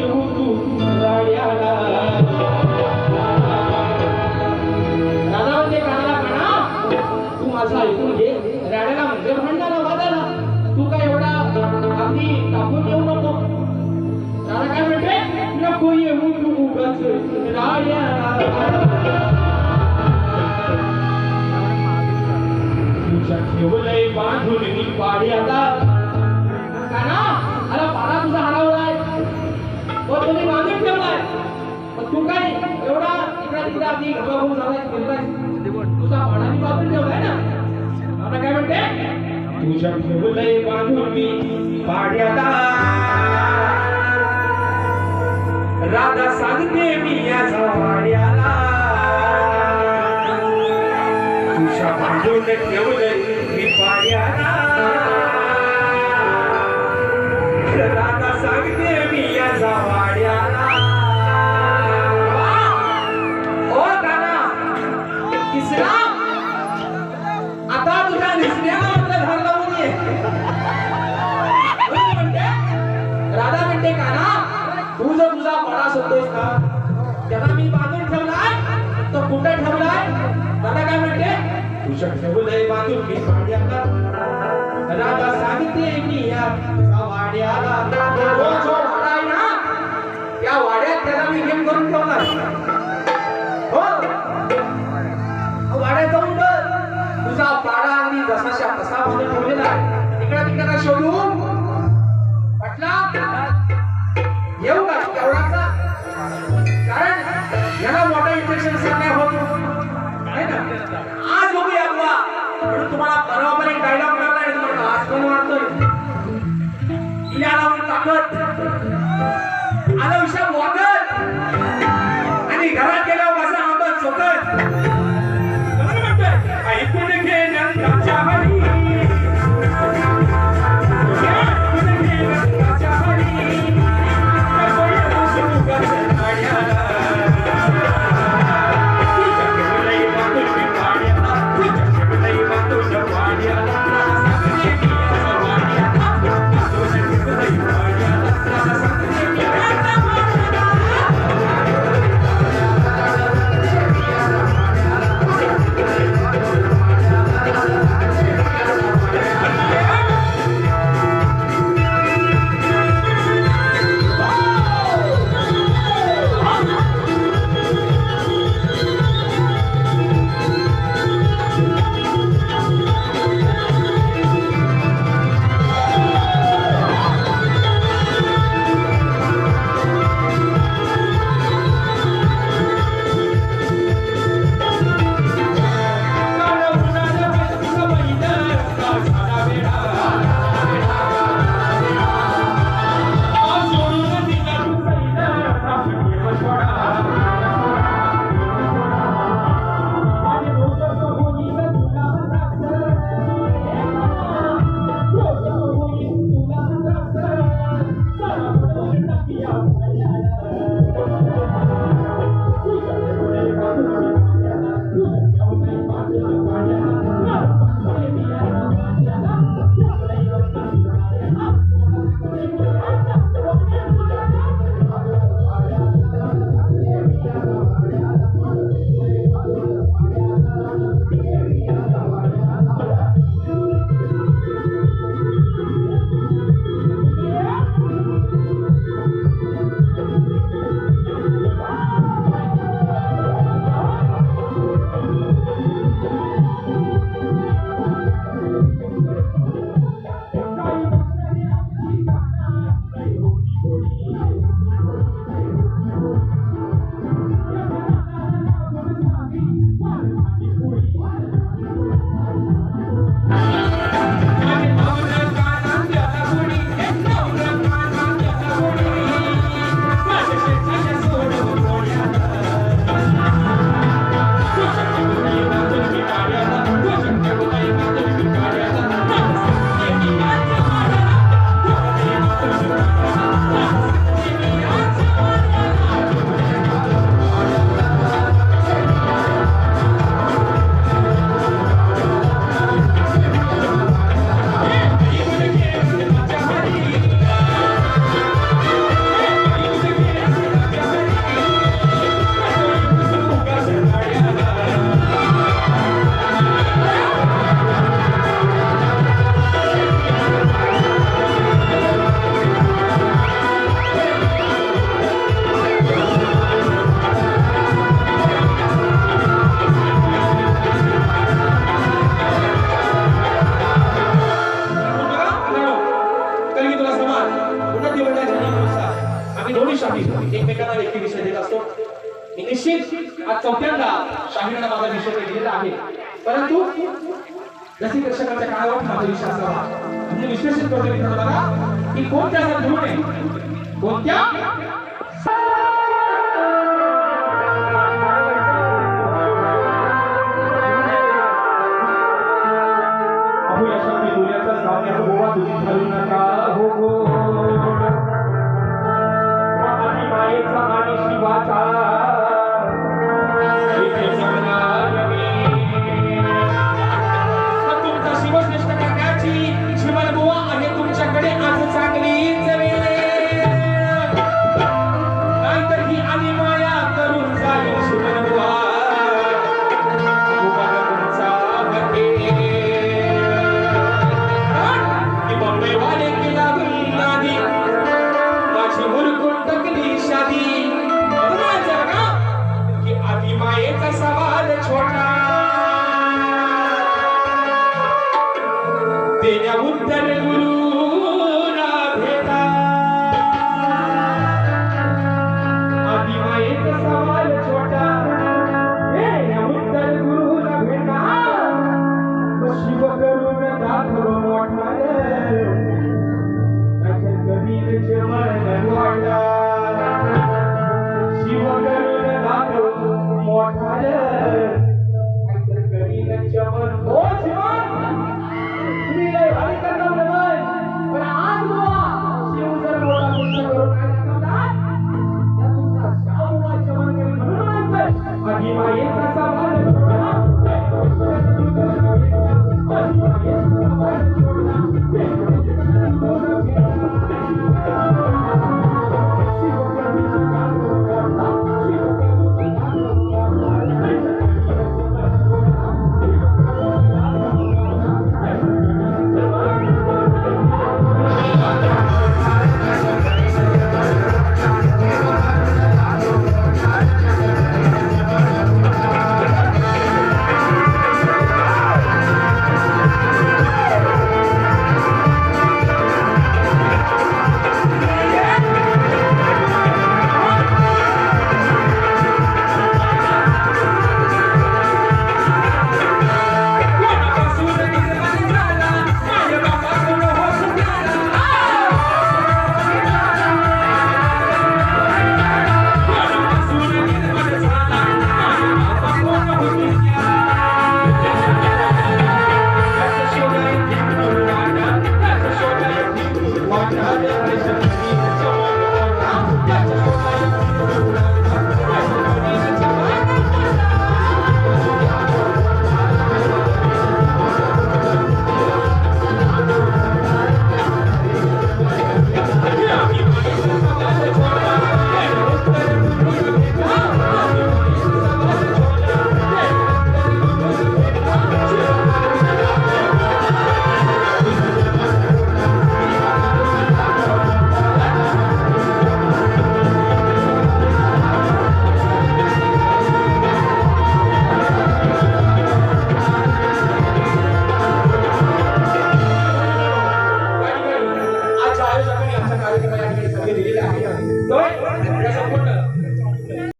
येऊ तू राड्याला. राधा म्हणजे कानाला काना, तू माझा ऐकून घे. राड्याला म्हणजे भांडायला वादाला, तू काय एवढा अगदी टाकून येऊ नको. राधा काय म्हणते, नको येऊ तू उगाच राड्याला. तुझ्या ठेवलंय बांधून मी पाड्याला. काना अरे पाडा तुझा हरवलाय, व तुम्ही बांधून ठेवलाय. तू काय एवढा इकडा तिकडा अगदी घाबरून झालाय, तुझा पाडाने बांधून ठेवलाय ना. आता काय म्हणते, तुझ्या ठेवलंय बांधून मी पाड्याला. राधा सांगते मी याचा वाड्याला. तुझ्या बांधून ठेवलंय मी पाड्याला. राधा सांगते मी याचा वाड्याला. ओ काना किसना, आता तुझ्या दिसण्याला आपलं घर लावून ये. म्हणते राधा म्हणते, काना तू जर तुझा पाडा शोधतोस ना, त्याला मी बांधून ठेवलाय, तो कुठे ठेवलाय. दादा काय म्हणते, तुझ्या ठेवलंय बांधून मी पाड्याला. राधा सांगते मी या वाड्याला. जो वाडा आहे ना, त्या वाड्यात त्याला मी गेम करून ठेवला. हो वाड्यात जाऊन बघ, तुझा पाडा आणि जसाशा कसा बांधून ठेवलेला आहे. इकडे तिकडे शोधू म्हटला येऊ का एवढाचा, कारण याला मोठा इन्फेक्शन सध्या होत आहे ना. आज बघूया बुवा, म्हणून तुम्हाला परवा पण एक डायलॉग मारला आहे, तुम्हाला आज पण मारतोय. इल्याला ताकद आलं विषय वागत, आणि घरात गेल्यावर माझा आंबट सोकत. म्हणतोय ऐकून घे नंदाच्या हरी, तुला समाज पुन्हा दिवसाच्या नियमानुसार आम्ही दोन्ही शाही एकमेकांना व्यक्ती विषय देत असतो. मी निश्चित आज चौथ्यांदा शाहीरांना माझा विषय दिलेला आहे, परंतु जसे दर्शकांच्या काळावर माझा विषय असावा म्हणजे विश्लेषण करतो मित्रांनो बघा की कोणत्या धर्माने कोणत्या